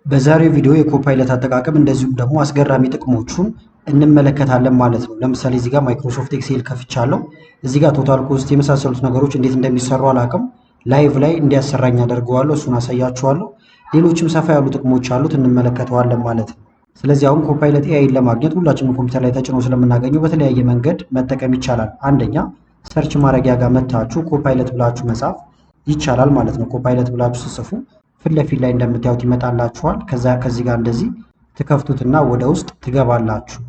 በዛሬው ቪዲዮ የኮፓይለት አጠቃቀም እንደዚሁም ደግሞ አስገራሚ ጥቅሞቹን እንመለከታለን ማለት ነው። ለምሳሌ እዚህ ጋር ማይክሮሶፍት ኤክሴል ከፍቻለሁ። እዚህ ጋር ቶታል ኮስት የመሳሰሉት ነገሮች እንዴት እንደሚሰሩ አላውቅም። ላይቭ ላይ እንዲያሰራኝ አደርገዋለሁ። እሱን አሳያችኋለሁ። ሌሎችም ሰፋ ያሉ ጥቅሞች አሉት እንመለከተዋለን ማለት ነው። ስለዚህ አሁን ኮፓይለት ኤአይን ለማግኘት ሁላችንም ኮምፒውተር ላይ ተጭኖ ስለምናገኘው በተለያየ መንገድ መጠቀም ይቻላል። አንደኛ ሰርች ማድረጊያ ጋር መታችሁ ኮፓይለት ብላችሁ መጻፍ ይቻላል ማለት ነው። ኮፓይለት ብላችሁ ስጽፉ ፊት ለፊት ላይ እንደምታዩት ይመጣላችኋል። ከዚህ ጋር እንደዚህ ትከፍቱትና ወደ ውስጥ ትገባላችሁ።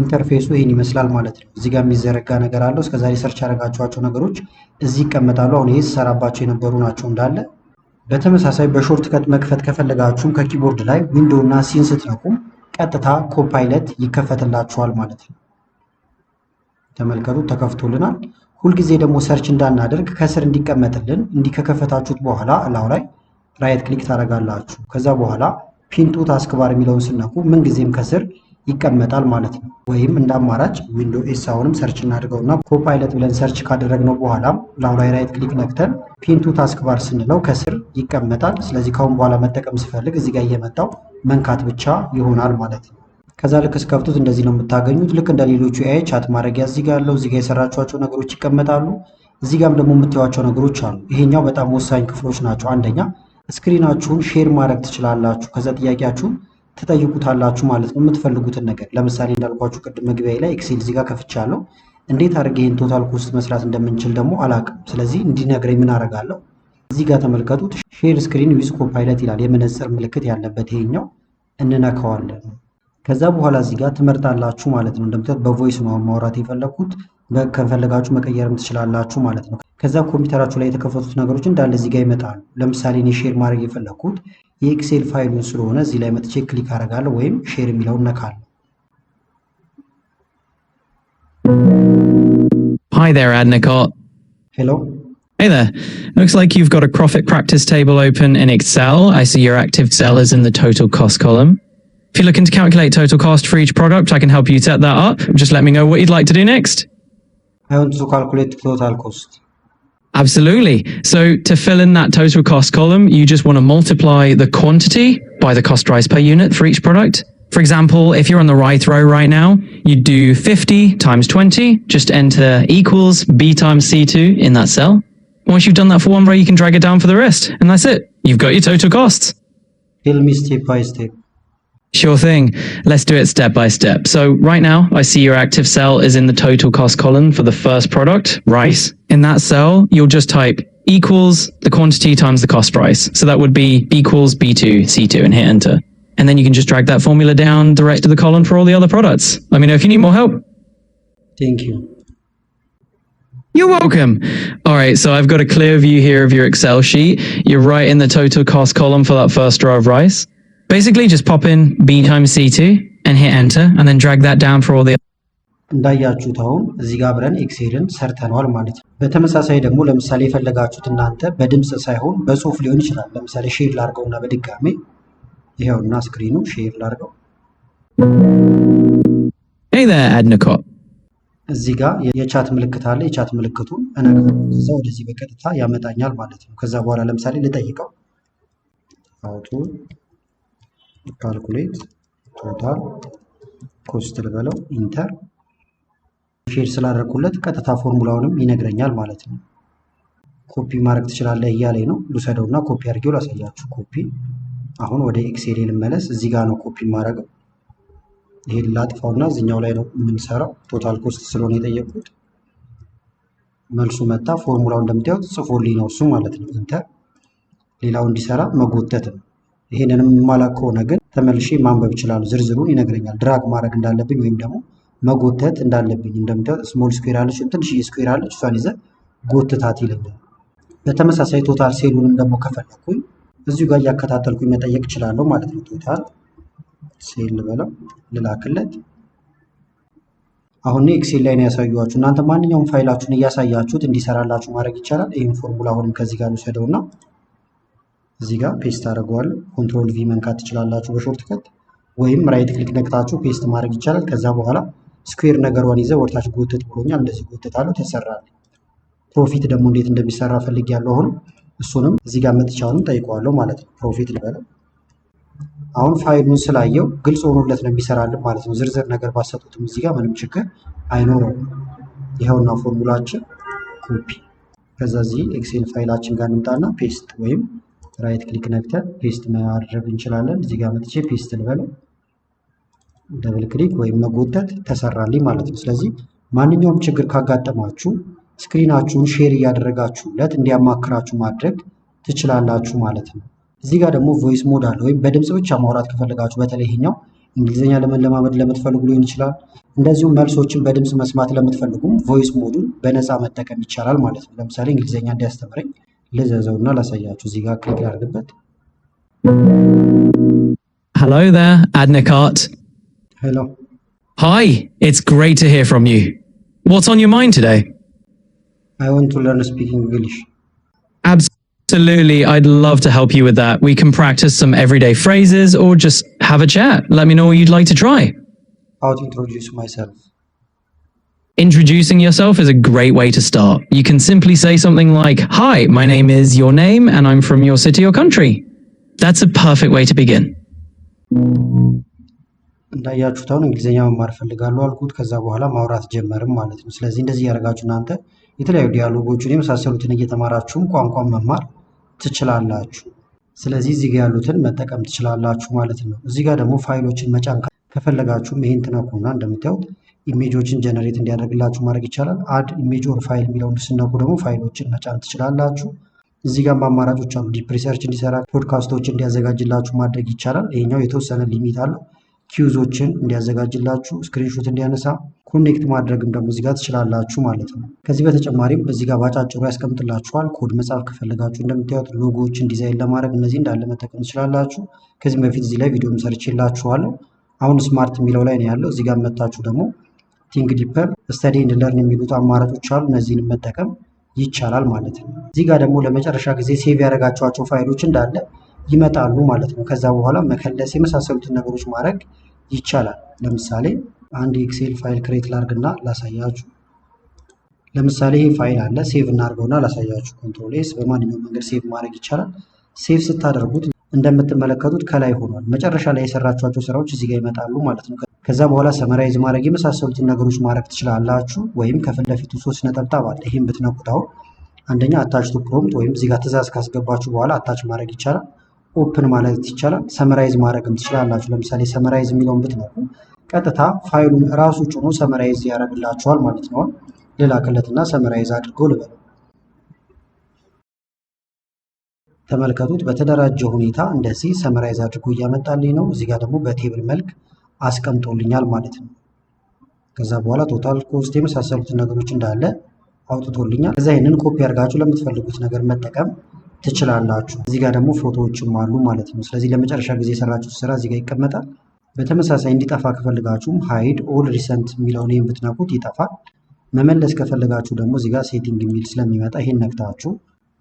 ኢንተርፌሱ ይህን ይመስላል ማለት ነው። እዚህ ጋር የሚዘረጋ ነገር አለው። እስከዛሬ ሰርች ያደረጋችኋቸው ነገሮች እዚህ ይቀመጣሉ። አሁን ይህ ሰራባቸው የነበሩ ናቸው እንዳለ። በተመሳሳይ በሾርት ከት መክፈት ከፈለጋችሁም ከኪቦርድ ላይ ዊንዶ እና ሲን ስትነኩም ቀጥታ ኮፓይለት ይከፈትላችኋል ማለት ነው። ተመልከቱ፣ ተከፍቶልናል። ሁልጊዜ ደግሞ ሰርች እንዳናደርግ ከስር እንዲቀመጥልን እንዲህ ከከፈታችሁት በኋላ እላው ላይ ራይት ክሊክ ታደርጋላችሁ። ከዛ በኋላ ፒን ቱ ታስክ ባር የሚለውን ስነኩ ምንጊዜም ከስር ይቀመጣል ማለት ነው። ወይም እንደ አማራጭ ዊንዶ ኤስ አሁንም ሰርች እናድርገውና ኮፓይለት ብለን ሰርች ካደረግነው በኋላ ላው ላይ ራይት ክሊክ ነክተን ፒን ቱ ታስክ ባር ስንለው ከስር ይቀመጣል። ስለዚህ ካሁን በኋላ መጠቀም ስፈልግ እዚህ ጋር እየመጣው መንካት ብቻ ይሆናል ማለት ነው። ከዛ ልክ እስከፍቱት እንደዚህ ነው የምታገኙት። ልክ እንደ ሌሎቹ ኤአይ ቻት ማድረጊያ እዚህ ጋር ያለው፣ እዚህ ጋር የሰራችኋቸው ነገሮች ይቀመጣሉ። እዚህ ጋርም ደግሞ የምታዩዋቸው ነገሮች አሉ። ይሄኛው በጣም ወሳኝ ክፍሎች ናቸው። አንደኛ ስክሪናችሁን ሼር ማድረግ ትችላላችሁ። ከዛ ጥያቄያችሁን ትጠይቁታላችሁ ማለት ነው፣ የምትፈልጉትን ነገር። ለምሳሌ እንዳልኳችሁ ቅድም መግቢያ ላይ ኤክሴል እዚህ ጋር ከፍቻለሁ። እንዴት አድርጌ ይህን ቶታል ኮስት መስራት እንደምንችል ደግሞ አላውቅም። ስለዚህ እንዲነግረኝ ምን አደርጋለሁ? እዚህ ጋር ተመልከቱት፣ ሼር ስክሪን ዊዝ ኮፓይለት ይላል። የመነጽር ምልክት ያለበት ይሄኛው እንነካዋለን። ከዛ በኋላ እዚህ ጋር ትመርጣላችሁ ማለት ነው። እንደምታዩት በቮይስ ነው ማውራት የፈለኩት። ከፈለጋችሁ መቀየርም ትችላላችሁ ማለት ነው። ከዛ ኮምፒውተራችሁ ላይ የተከፈቱት ነገሮች እንዳለ እዚህ ጋር ይመጣሉ። ለምሳሌ እኔ ሼር ማድረግ የፈለኩት የኤክሴል ፋይሉን ስለሆነ እዚህ ላይ መጥቼ ክሊክ አደርጋለሁ ወይም ሼር የሚለውን ነካለሁ። Hi there, Adnicott. Hello. Hey there. Looks like you've got a profit practice table open in Excel. I see your active cell is in the total cost column. If you're looking to calculate total cost for each product, I can help you set that up. Just let me know what you'd like to do next. I want to calculate total cost. Absolutely. So to fill in that total cost column, you just want to multiply the quantity by the cost price per unit for each product. For example, if you're on the right row right now, you do 50 times 20, just enter equals B times C2 in that cell. Once you've done that for one row, you can drag it down for the rest, and that's it. You've got your total costs. Tell me step by step. Sure thing. Let's do it step by step. So right now, I see your active cell is in the total cost column for the first product, rice. In that cell, you'll just type equals the quantity times the cost price. So that would be equals B2, C2, and hit enter. And then you can just drag that formula down the rest of the column for all the other products. Let me know if you need more help. Thank you. You're welcome. All right, so I've got a clear view here of your Excel sheet. You're right in the total cost column for that first row of rice. Basically, just pop in B times C2 and hit enter, and then drag that down for all the እንዳያችሁት አሁን እዚህ ጋር አብረን ኤክሴልን ሰርተናል ማለት ነው። በተመሳሳይ ደግሞ ለምሳሌ የፈለጋችሁት እናንተ በድምጽ ሳይሆን በጽሁፍ ሊሆን ይችላል። ለምሳሌ ሼር ላድርገውና በድጋሜ ይሄውና ስክሪኑ ሼር ላድርገው። Hey there, Adnicott. እዚህ ጋር የቻት ምልክት አለ። የቻት ምልክቱን እነካለሁ። ከዛ ወደዚህ በቀጥታ ያመጣኛል ማለት ነው። ከዛ በኋላ ለምሳሌ ልጠይቀው አውቶ ካልኩሌት ቶታል ኮስት ልበለው፣ ኢንተር። ሼር ስላደረኩለት ቀጥታ ፎርሙላውንም ይነግረኛል ማለት ነው። ኮፒ ማድረግ ትችላለህ እያለኝ ነው። ልውሰደውና ኮፒ አድርጌው ላሳያችሁ። ኮፒ። አሁን ወደ ኤክሴል ልመለስ። እዚህ ጋር ነው ኮፒ ማድረገው። ይሄን ላጥፋውና እዚህኛው ላይ ነው የምንሰራው። ቶታል ኮስት ስለሆነ የጠየቁት መልሱ መጣ። ፎርሙላው እንደምታዩት ጽፎልኝ ነው እሱ ማለት ነው። ኢንተር። ሌላው እንዲሰራ መጎተት ነው። ይሄንንም የማላውቅ ከሆነ ግን ተመልሼ ማንበብ እችላለሁ። ዝርዝሩን ይነግረኛል። ድራግ ማድረግ እንዳለብኝ ወይም ደግሞ መጎተት እንዳለብኝ። እንደምታዩት ስሞል ስኩዌር አለች፣ ትንሽዬ ስኩዌር አለች። እሷን ይዘህ ጎትታት ይለኛል። በተመሳሳይ ቶታል ሴሉንም ደግሞ ከፈለኩኝ እዚሁ ጋር እያከታተልኩኝ መጠየቅ እችላለሁ ማለት ነው። ቶታል ሴል ልበለው፣ ልላክለት። አሁን ኤክሴል ላይ ነው ያሳዩዋችሁ። እናንተ ማንኛውም ፋይላችሁን እያሳያችሁት እንዲሰራላችሁ ማድረግ ይቻላል። ይህን ፎርሙላ አሁንም ከዚህ ጋር ልውሰደውና እዚህ ጋር ፔስት አደርገዋለሁ። ኮንትሮል ቪ መንካት ትችላላችሁ በሾርት ከት፣ ወይም ራይት ክሊክ ነክታችሁ ፔስት ማድረግ ይቻላል። ከዛ በኋላ ስኩዌር ነገሯን ይዘህ ወርታች ጎትት ብሎኛል። እንደዚህ ጎትታለሁ፣ ተሰራልኝ። ፕሮፊት ደግሞ እንዴት እንደሚሰራ ፈልጌያለሁ። አሁን እሱንም እዚህ ጋር መጥቻውን ጠይቀዋለሁ ማለት ነው። ፕሮፊት ልበለው። አሁን ፋይሉን ስላየው ግልጽ ሆኖለት ነው የሚሰራልን ማለት ነው። ዝርዝር ነገር ባሰጡትም እዚህ ጋር ምንም ችግር አይኖረውም። ይኸውና ፎርሙላችን ኮፒ። ከዛ እዚህ ኤክሴል ፋይላችን ጋር እንምጣና ፔስት ወይም ራይት ክሊክ ነክተን ፔስት ማድረግ እንችላለን። እዚህ ጋር መጥቼ ፔስት ልበለው፣ ደብል ክሊክ ወይም መጎተት ተሰራልኝ ማለት ነው። ስለዚህ ማንኛውም ችግር ካጋጠማችሁ ስክሪናችሁን ሼር እያደረጋችሁለት እንዲያማክራችሁ ማድረግ ትችላላችሁ ማለት ነው። እዚህ ጋር ደግሞ ቮይስ ሞድ አለ፣ ወይም በድምፅ ብቻ ማውራት ከፈለጋችሁ በተለይ ይሄኛው እንግሊዝኛ ለመለማመድ ለምትፈልጉ ሊሆን ይችላል። እንደዚሁም መልሶችን በድምፅ መስማት ለምትፈልጉም ቮይስ ሞዱን በነፃ መጠቀም ይቻላል ማለት ነው። ለምሳሌ እንግሊዝኛ እንዲያስተምረኝ ልዘዘውና ላሳያችሁ። እዚህ ጋር ክሊክ ላድርግበት። Hello there, Adnicart. Hello. Hi, it's great to hear from you. What's on your mind today? I want to learn speaking English. Absolutely, I'd love to help you with that. We can practice some everyday phrases or just have a chat. Let me know what you'd like to try. How to introduce myself? Introducing yourself is a great way to start. You can simply say something like, "Hi, my name is your name and I'm from your city or country." That's a perfect way to begin. እንዳያችሁት አሁን እንግሊዝኛ መማር ፈልጋለሁ አልኩት። ከዛ በኋላ ማውራት ጀመርም ማለት ነው። ስለዚህ እንደዚህ ያደርጋችሁ እናንተ የተለያዩ ዲያሎጎችን የመሳሰሉትን እየተማራችሁም ቋንቋን መማር ትችላላችሁ። ስለዚህ እዚህ ጋር ያሉትን መጠቀም ትችላላችሁ ማለት ነው። እዚህ ጋር ደግሞ ፋይሎችን መጫን ከፈለጋችሁም ይሄን ትነኩና እንደምታዩት ኢሜጆችን ጀነሬት እንዲያደርግላችሁ ማድረግ ይቻላል። አድ ኢሜጅ ኦር ፋይል የሚለውን ስነኩ ደግሞ ፋይሎችን መጫን ትችላላችሁ። እዚህ ጋር በአማራጮች አሉ። ዲፕ ሪሰርች እንዲሰራ፣ ፖድካስቶችን እንዲያዘጋጅላችሁ ማድረግ ይቻላል። ይሄኛው የተወሰነ ሊሚት አለው። ኪውዞችን እንዲያዘጋጅላችሁ፣ ስክሪንሾት እንዲያነሳ፣ ኮኔክት ማድረግም ደግሞ እዚህ ጋር ትችላላችሁ ማለት ነው። ከዚህ በተጨማሪም እዚህ ጋር ባጫጭሩ ያስቀምጥላችኋል። ኮድ መጻፍ ከፈለጋችሁ እንደምታዩት ሎጎዎችን ዲዛይን ለማድረግ እነዚህ እንዳለ መጠቀም ትችላላችሁ። ከዚህም በፊት እዚህ ላይ ቪዲዮም ሰርቼላችኋለሁ። አሁን ስማርት የሚለው ላይ ነው ያለው። እዚህ ጋር መታችሁ ደግሞ ቲንክ ዲፐር፣ ስተዲ ኤንድ ለርን የሚሉት አማራጮች አሉ። እነዚህን መጠቀም ይቻላል ማለት ነው። እዚህ ጋር ደግሞ ለመጨረሻ ጊዜ ሴቭ ያደረጋችኋቸው ፋይሎች እንዳለ ይመጣሉ ማለት ነው። ከዛ በኋላ መከለስ የመሳሰሉትን ነገሮች ማድረግ ይቻላል። ለምሳሌ አንድ ኤክሴል ፋይል ክሬት ላርግና ላሳያችሁ። ለምሳሌ ይሄ ፋይል አለ፣ ሴቭ እናድርገውና ላሳያችሁ። ኮንትሮል ኤስ፣ በማንኛውም መንገድ ሴቭ ማድረግ ይቻላል። ሴቭ ስታደርጉት እንደምትመለከቱት ከላይ ሆኗል። መጨረሻ ላይ የሰራችኋቸው ስራዎች እዚህ ጋር ይመጣሉ ማለት ነው። ከዛ በኋላ ሰመራይዝ ማድረግ የመሳሰሉትን ነገሮች ማድረግ ትችላላችሁ። ወይም ከፊት ለፊቱ 3 ነጠብጣብ አለ። ይሄን ብትነኩት አሁን አንደኛ አታች ቱ ፕሮምፕት ወይም እዚህ ጋር ትእዛዝ ካስገባችሁ በኋላ አታች ማድረግ ይቻላል። ኦፕን ማለት ይቻላል። ሰመራይዝ ማድረግም ትችላላችሁ። ለምሳሌ ሰመራይዝ የሚለውን ብትነኩ ቀጥታ ፋይሉን ራሱ ጭኖ ሰመራይዝ ያደርግላችኋል ማለት ነው። ልላክለትና ሰመራይዝ አድርገው ልበል። ተመልከቱት፣ በተደራጀ ሁኔታ እንደዚህ ሰመራይዝ አድርጎ እያመጣልኝ ነው። እዚህ ጋር ደግሞ በቴብል መልክ አስቀምጦልኛል ማለት ነው። ከዛ በኋላ ቶታል ኮስት የመሳሰሉትን ነገሮች እንዳለ አውጥቶልኛል። ከዛ ይህንን ኮፒ አድርጋችሁ ለምትፈልጉት ነገር መጠቀም ትችላላችሁ። እዚህ ጋር ደግሞ ፎቶዎችም አሉ ማለት ነው። ስለዚህ ለመጨረሻ ጊዜ የሰራችሁት ስራ እዚህ ጋር ይቀመጣል። በተመሳሳይ እንዲጠፋ ከፈልጋችሁም ሃይድ ኦል ሪሰንት የሚለውን ይህን ብትነኩት ይጠፋል። መመለስ ከፈልጋችሁ ደግሞ እዚህ ጋር ሴቲንግ የሚል ስለሚመጣ ይህን ነክታችሁ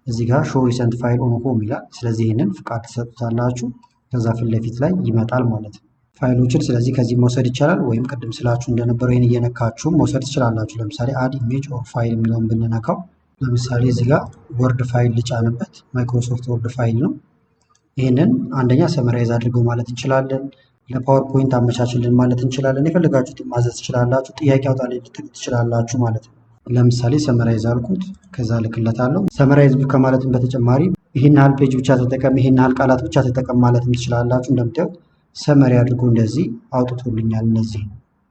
እዚህ ጋር ሾው ሪሰንት ፋይል ኦን ሆም ይላል። ስለዚህ ይህንን ፍቃድ ትሰጡታላችሁ። ከዛ ፊት ለፊት ላይ ይመጣል ማለት ነው ፋይሎችን። ስለዚህ ከዚህ መውሰድ ይቻላል፣ ወይም ቅድም ስላችሁ እንደነበረው ይህን እየነካችሁ መውሰድ ትችላላችሁ። ለምሳሌ አድ ኢሜጅ ኦር ፋይል የሚለውን ብንነካው ለምሳሌ እዚህ ጋር ወርድ ፋይል ልጫንበት። ማይክሮሶፍት ወርድ ፋይል ነው። ይህንን አንደኛ ሰመራይዝ አድርገው ማለት እንችላለን። ለፓወርፖይንት አመቻችልን ማለት እንችላለን። የፈለጋችሁትን ማዘዝ ትችላላችሁ። ጥያቄ አውጣልኝ ልትሉ ትችላላችሁ ማለት ነው። ለምሳሌ ሰመራይዝ አልኩት፣ ከዛ ልክለታለሁ። ሰመራይዝ ከማለትም በተጨማሪ ይህን ያህል ፔጅ ብቻ ተጠቀም፣ ይህን ያህል ቃላት ብቻ ተጠቀም ማለትም ትችላላችሁ። እንደምታዩት ሰመሪ አድርጎ እንደዚህ አውጥቶልኛል እነዚህ።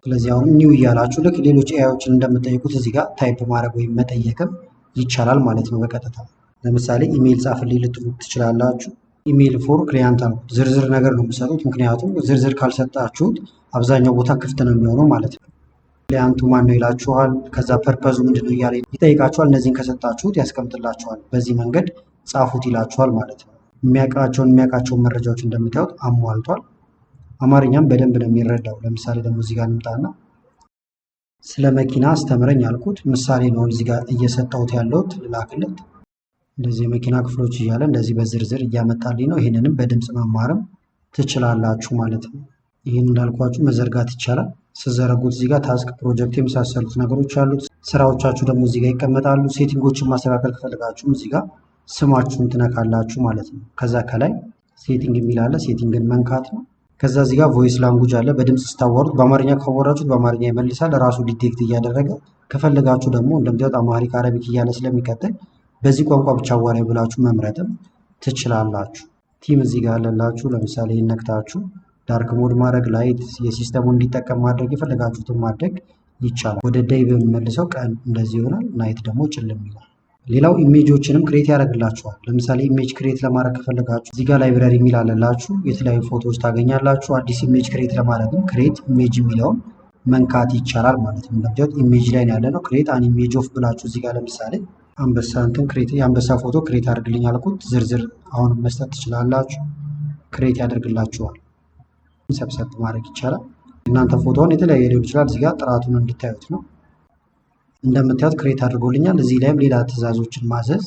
ስለዚህ አሁንም ኒው እያላችሁ ልክ ሌሎች ኤአዮችን እንደምጠይቁት እዚህ ጋር ታይፕ ማድረግ ወይም መጠየቅም ይቻላል ማለት ነው በቀጥታ። ለምሳሌ ኢሜይል ጻፍልኝ ልትሉ ትችላላችሁ። ኢሜይል ፎር ክሊያንት አልኩት። ዝርዝር ነገር ነው የምሰጡት፣ ምክንያቱም ዝርዝር ካልሰጣችሁት አብዛኛው ቦታ ክፍት ነው የሚሆነው ማለት ነው። ክሊያንቱ ማን ነው ይላችኋል። ከዛ ፐርፐዙ ምንድን ነው እያለ ይጠይቃችኋል። እነዚህን ከሰጣችሁት ያስቀምጥላችኋል። በዚህ መንገድ ጻፉት ይላችኋል ማለት ነው። የሚያውቃቸውን መረጃዎች እንደምታዩት አሟልቷል። አማርኛም በደንብ ነው የሚረዳው። ለምሳሌ ደግሞ እዚህ ጋር እንምጣና ስለ መኪና አስተምረኝ አልኩት። ምሳሌ ነው እዚህ ጋር እየሰጠሁት ያለሁት ልላክለት። እንደዚህ የመኪና ክፍሎች እያለ እንደዚህ በዝርዝር እያመጣልኝ ነው። ይህንንም በድምፅ መማርም ትችላላችሁ ማለት ነው። ይህን እንዳልኳችሁ መዘርጋት ይቻላል። ስዘረጉት እዚህ ጋር ታስክ፣ ፕሮጀክት የመሳሰሉት ነገሮች አሉት። ስራዎቻችሁ ደግሞ እዚህ ጋር ይቀመጣሉ። ሴቲንጎችን ማስተካከል ከፈለጋችሁም እዚህ ጋር ስማችሁን ትነካላችሁ ማለት ነው። ከዛ ከላይ ሴቲንግ የሚል አለ። ሴቲንግን መንካት ነው። ከዛ እዚህ ጋር ቮይስ ላንጉጅ አለ። በድምጽ ስታወሩት በአማርኛ ካወራችሁት በአማርኛ ይመልሳል ራሱ ዲቴክት እያደረገ። ከፈለጋችሁ ደግሞ እንደምታዩት አማሪክ፣ አረቢክ እያለ ስለሚቀጥል በዚህ ቋንቋ ብቻ አዋራኝ ብላችሁ መምረጥም ትችላላችሁ። ቲም እዚህ ጋር አለላችሁ። ለምሳሌ ነክታችሁ ዳርክ ሞድ ማድረግ፣ ላይት የሲስተሙ እንዲጠቀም ማድረግ፣ የፈለጋችሁትን ማድረግ ይቻላል። ወደ ዴይ በሚመልሰው ቀን እንደዚህ ይሆናል። ናይት ደግሞ ጭልም ይላል። ሌላው ኢሜጆችንም ክሬት ያደርግላችኋል። ለምሳሌ ኢሜጅ ክሬት ለማድረግ ከፈለጋችሁ እዚህ ጋር ላይብረሪ የሚል አለላችሁ። የተለያዩ ፎቶዎች ታገኛላችሁ። አዲስ ኢሜጅ ክሬት ለማድረግም ክሬት ኢሜጅ የሚለውን መንካት ይቻላል ማለት ነው። እንደምታዩት ኢሜጅ ላይ ያለ ነው። ክሬት አን ኢሜጅ ኦፍ ብላችሁ እዚህ ጋር ለምሳሌ አንበሳ ክሬት የአንበሳ ፎቶ ክሬት አድርግልኝ አልኩት። ዝርዝር አሁንም መስጠት ትችላላችሁ። ክሬት ያደርግላችኋል። ሰብሰብ ማድረግ ይቻላል። እናንተ ፎቶውን የተለያየ ሊሆን ይችላል። እዚህ ጋር ጥራቱን እንድታዩት ነው። እንደምታዩት ክሬት አድርጎልኛል። እዚህ ላይም ሌላ ትዕዛዞችን ማዘዝ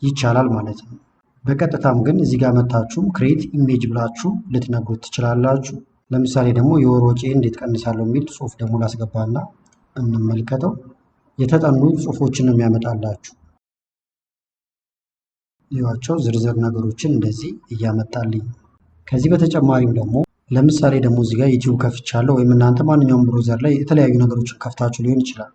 ይቻላል ማለት ነው። በቀጥታም ግን እዚህ ጋር መታችሁም ክሬት ኢሜጅ ብላችሁ ልትነግሩት ትችላላችሁ። ለምሳሌ ደግሞ የወር ወጪ እንዴት ቀንሳለሁ የሚል ጽሁፍ ደግሞ ላስገባና እንመልከተው። የተጠኑ ጽሁፎችን ነው የሚያመጣላችሁ። ይዋቸው ዝርዝር ነገሮችን እንደዚህ እያመጣልኝ። ከዚህ በተጨማሪም ደግሞ ለምሳሌ ደግሞ እዚህ ጋር ዩቲዩብ ከፍቻለሁ ወይም እናንተ ማንኛውም ብሮዘር ላይ የተለያዩ ነገሮችን ከፍታችሁ ሊሆን ይችላል።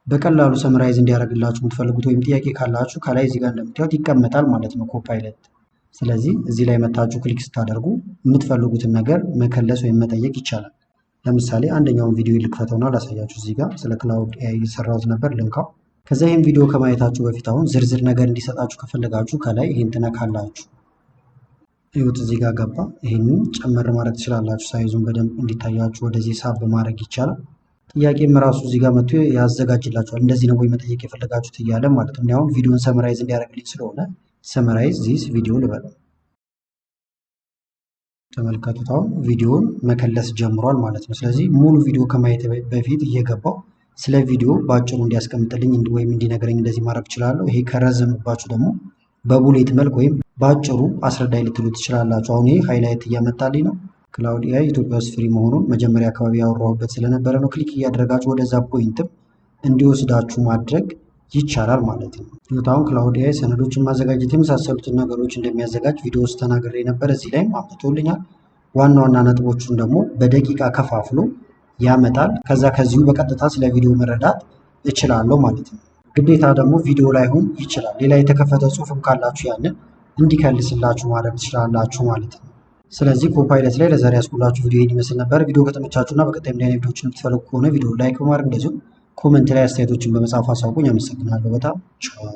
በቀላሉ ሰምራይዝ እንዲያደርግላችሁ የምትፈልጉት ወይም ጥያቄ ካላችሁ ከላይ እዚህ ጋር እንደምታዩት ይቀመጣል ማለት ነው ኮፓይለት። ስለዚህ እዚህ ላይ መታችሁ ክሊክ ስታደርጉ የምትፈልጉትን ነገር መከለስ ወይም መጠየቅ ይቻላል። ለምሳሌ አንደኛውን ቪዲዮ ልክፈተውና ላሳያችሁ። እዚህ ጋር ስለ ክላውድ ኤአይ እየሰራሁት ነበር ልንካው። ከዛ ይህን ቪዲዮ ከማየታችሁ በፊት አሁን ዝርዝር ነገር እንዲሰጣችሁ ከፈለጋችሁ ከላይ ይህን ትነካላችሁ። ይሁት እዚህ ጋር ገባ። ይህንን ጨመር ማድረግ ትችላላችሁ። ሳይዙን በደንብ እንዲታያችሁ ወደዚህ ሳብ ማድረግ ይቻላል። ጥያቄም ራሱ እዚህ ጋር መጥቶ ያዘጋጅላችኋል። እንደዚህ ነው ወይ መጠየቅ የፈለጋችሁት እያለ ማለት ነው። አሁን ቪዲዮን ሰመራይዝ እንዲያደርግልኝ ስለሆነ ሰመራይዝ ዚስ ቪዲዮ ልበለው። ተመልከቱት፣ አሁን ቪዲዮን መከለስ ጀምሯል ማለት ነው። ስለዚህ ሙሉ ቪዲዮ ከማየት በፊት እየገባው ስለ ቪዲዮ በአጭሩ እንዲያስቀምጥልኝ ወይም እንዲነግረኝ እንደዚህ ማድረግ እችላለሁ። ይሄ ከረዘምባችሁ ደግሞ በቡሌት መልክ ወይም በአጭሩ አስረዳይ ልትሉ ትችላላችሁ። አሁን ይሄ ሃይላይት እያመጣልኝ ነው። ክላውድ ኤአይ ኢትዮጵያ ውስጥ ፍሪ መሆኑን መጀመሪያ አካባቢ ያወራሁበት ስለነበረ ነው። ክሊክ እያደረጋችሁ ወደዛ ፖይንትም እንዲወስዳችሁ ማድረግ ይቻላል ማለት ነው። አሁን ክላውድ ኤአይ ሰነዶችን ማዘጋጀት የመሳሰሉትን ነገሮች እንደሚያዘጋጅ ቪዲዮ ውስጥ ተናግሬ ነበር። እዚህ ላይም አምጥቶልኛል። ዋና ዋና ነጥቦቹን ደግሞ በደቂቃ ከፋፍሎ ያመጣል። ከዛ ከዚሁ በቀጥታ ስለ ቪዲዮ መረዳት እችላለሁ ማለት ነው። ግዴታ ደግሞ ቪዲዮ ላይሆን ይችላል። ሌላ የተከፈተ ጽሁፍም ካላችሁ ያንን እንዲከልስላችሁ ማድረግ ትችላላችሁ ማለት ነው። ስለዚህ ኮፓይለት ላይ ለዛሬ ያስኩላችሁ ቪዲዮ ይመስል ነበር። ቪዲዮ ከተመቻችሁና በቀጣይ እንዲህ አይነት ቪዲዮዎችን የምትፈልጉ ከሆነ ቪዲዮ ላይክ በማድረግ እንደዚሁም ኮመንት ላይ አስተያየቶችን በመጻፍ አሳውቁኝ። አመሰግናለሁ በጣም ቻው።